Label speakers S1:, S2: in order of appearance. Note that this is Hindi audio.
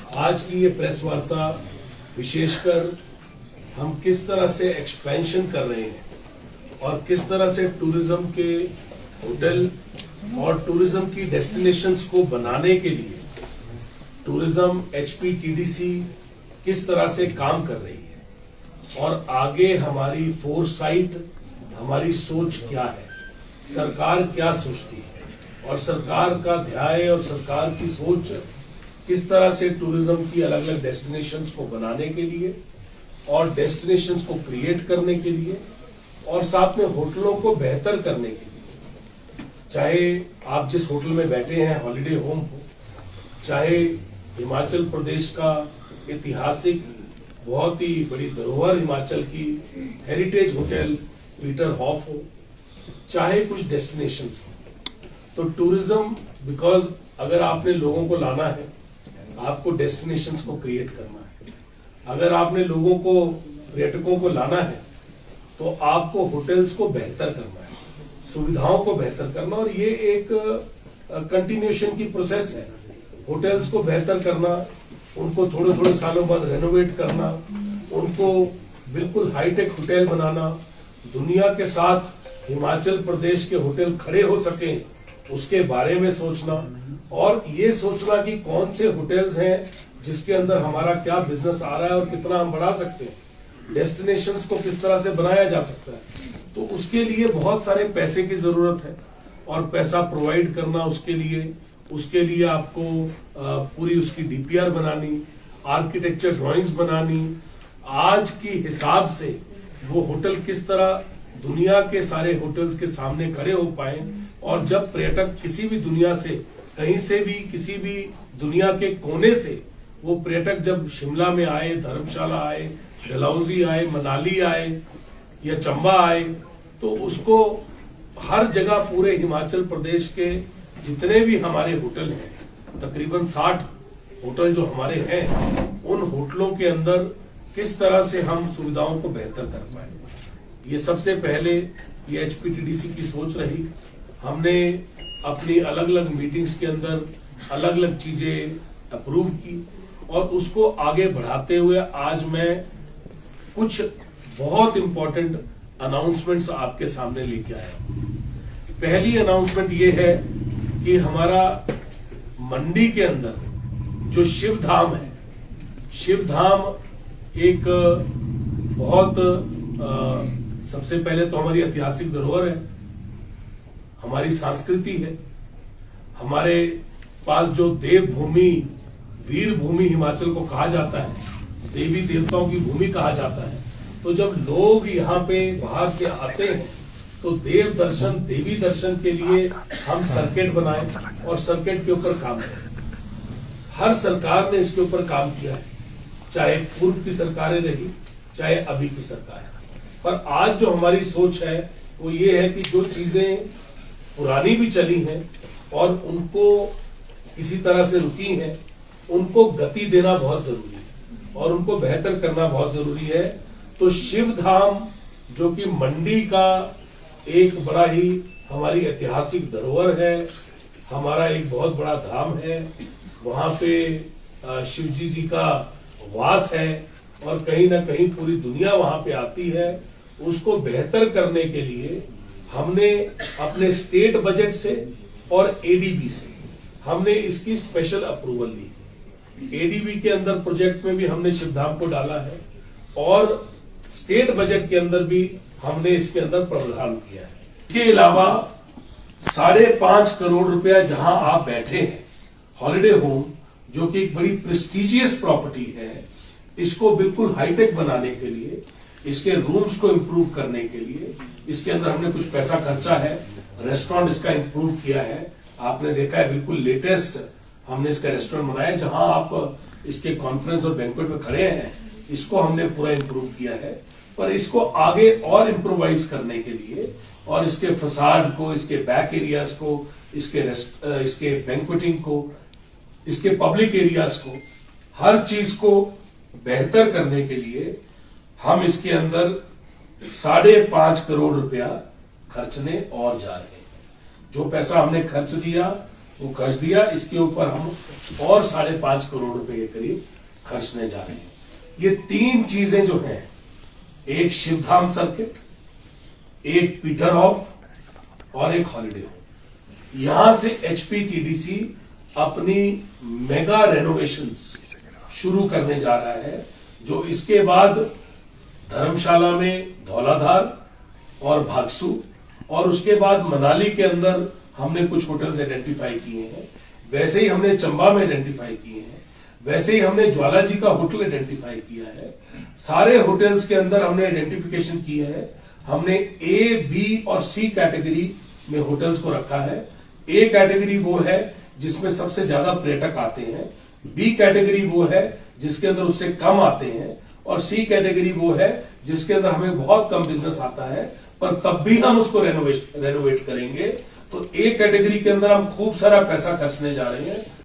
S1: आज की ये प्रेस वार्ता विशेषकर हम किस तरह से एक्सपेंशन कर रहे हैं और किस तरह से टूरिज्म के होटल और टूरिज्म की डेस्टिनेशंस को बनाने के लिए टूरिज्म HPTDC किस तरह से काम कर रही है और आगे हमारी फोरसाइट, हमारी सोच क्या है, सरकार क्या सोचती है और सरकार का ध्यान और सरकार की सोच किस तरह से टूरिज्म की अलग अलग डेस्टिनेशंस को बनाने के लिए और डेस्टिनेशंस को क्रिएट करने के लिए और साथ में होटलों को बेहतर करने के लिए, चाहे आप जिस होटल में बैठे हैं हॉलिडे होम हो, चाहे हिमाचल प्रदेश का ऐतिहासिक बहुत ही बड़ी धरोहर हिमाचल की हेरिटेज होटल पीटर हॉफ हो, चाहे कुछ डेस्टिनेशंस हो, तो टूरिज्म बिकॉज अगर आपने लोगों को लाना है, आपको डेस्टिनेशंस को क्रिएट करना है, अगर आपने लोगों को पर्यटकों को लाना है तो आपको होटल्स को बेहतर करना है, सुविधाओं को बेहतर करना, और ये एक कंटिन्यूएशन की प्रोसेस है। होटल्स को बेहतर करना, उनको थोड़े थोड़े सालों बाद रेनोवेट करना, उनको बिल्कुल हाईटेक होटल बनाना, दुनिया के साथ हिमाचल प्रदेश के होटल खड़े हो सके उसके बारे में सोचना, और ये सोचना कि कौन से होटल्स हैं जिसके अंदर हमारा क्या बिजनेस आ रहा है और कितना हम बढ़ा सकते हैं, डेस्टिनेशंस को किस तरह से बनाया जा सकता है। तो उसके लिए बहुत सारे पैसे की जरूरत है और पैसा प्रोवाइड करना उसके लिए आपको पूरी उसकी DPR बनानी, आर्किटेक्चर ड्राइंग्स बनानी, आज की हिसाब से वो होटल किस तरह दुनिया के सारे होटल्स के सामने खड़े हो पाए, और जब पर्यटक किसी भी दुनिया से, कहीं से भी, किसी भी दुनिया के कोने से वो पर्यटक जब शिमला में आए, धर्मशाला आए, डलहौजी आए, मनाली आए या चंबा आए, तो उसको हर जगह पूरे हिमाचल प्रदेश के जितने भी हमारे होटल हैं, तकरीबन 60 होटल जो हमारे हैं, उन होटलों के अंदर किस तरह से हम सुविधाओं को बेहतर कर पाए, ये सबसे पहले ये HPTDC की सोच रही। हमने अपनी अलग अलग मीटिंग्स के अंदर अलग अलग चीजें अप्रूव की और उसको आगे बढ़ाते हुए आज मैं कुछ बहुत इंपॉर्टेंट अनाउंसमेंट्स आपके सामने लेके आया हूं। पहली अनाउंसमेंट ये है कि हमारा मंडी के अंदर जो शिवधाम है, शिवधाम एक बहुत सबसे पहले तो हमारी ऐतिहासिक धरोहर है, हमारी संस्कृति है, हमारे पास जो देवभूमि, वीर भूमि हिमाचल को कहा जाता है, देवी देवताओं की भूमि कहा जाता है, तो जब लोग यहाँ पे बाहर से आते हैं तो देव दर्शन, देवी दर्शन के लिए हम सर्किट बनाए और सर्किट के ऊपर काम करें। हर सरकार ने इसके ऊपर काम किया है, चाहे पूर्व की सरकारें रही, चाहे अभी की सरकार है, पर आज जो हमारी सोच है वो ये है कि जो चीजें पुरानी भी चली हैं और उनको किसी तरह से रुकी हैं, उनको गति देना बहुत जरूरी है और उनको बेहतर करना बहुत जरूरी है। तो शिवधाम जो कि मंडी का एक बड़ा ही हमारी ऐतिहासिक धरोहर है, हमारा एक बहुत बड़ा धाम है, वहां पे शिव जी का वास है और कहीं ना कहीं पूरी दुनिया वहां पे आती है। उसको बेहतर करने के लिए हमने अपने स्टेट बजट से और ADB से हमने इसकी स्पेशल अप्रूवल ली। ADB के अंदर प्रोजेक्ट में भी हमने शिवधाम को डाला है और स्टेट बजट के अंदर भी हमने इसके अंदर प्रावधान किया है। इसके अलावा 5.5 करोड़ रुपया जहां आप बैठे हैं, हॉलिडे होम जो कि एक बड़ी प्रेस्टिजियस प्रॉपर्टी है, इसको बिल्कुल हाईटेक बनाने के लिए, इसके रूम्स को इंप्रूव करने के लिए इसके अंदर हमने कुछ पैसा खर्चा है। रेस्टोरेंट इसका इंप्रूव किया है, आपने देखा है, बिल्कुल लेटेस्ट हमने इसका रेस्टोरेंट बनाया, जहां आप इसके कॉन्फ्रेंस और बैंक्वेट में खड़े हैं, इसको हमने पूरा इंप्रूव किया है। पर इसको आगे और इंप्रूवाइज करने के लिए और इसके फसाड को, इसके बैक एरियाज को, इसके बैंक्वेटिंग को, इसके पब्लिक एरियाज को, हर चीज को बेहतर करने के लिए हम इसके अंदर 5.5 करोड़ रुपया खर्चने और जा रहे हैं। जो पैसा हमने खर्च दिया वो खर्च दिया। इसके ऊपर हम और 5.5 करोड़ रुपए के करीब खर्चने जा रहे हैं। ये 3 चीजें जो हैं, एक शिवधाम सर्किट, एक पीटर हॉफ और एक हॉलिडे होम, यहां से HPTDC अपनी मेगा रेनोवेशंस शुरू करने जा रहा है, जो इसके बाद धर्मशाला में धौलाधार और भागसू, और उसके बाद मनाली के अंदर हमने कुछ होटल्स आइडेंटिफाई किए हैं, वैसे ही हमने चंबा में आइडेंटिफाई किए हैं, वैसे ही हमने ज्वाला जी का होटल आइडेंटिफाई किया है। सारे होटल्स के अंदर हमने आइडेंटिफिकेशन किया है। हमने A, B और C कैटेगरी में होटल्स को रखा है। A कैटेगरी वो है जिसमें सबसे ज्यादा पर्यटक आते हैं, B कैटेगरी वो है जिसके अंदर उससे कम आते हैं, और C कैटेगरी वो है जिसके अंदर हमें बहुत कम बिजनेस आता है, पर तब भी हम उसको रेनोवेट करेंगे। तो A कैटेगरी के अंदर हम खूब सारा पैसा खर्चने जा रहे हैं।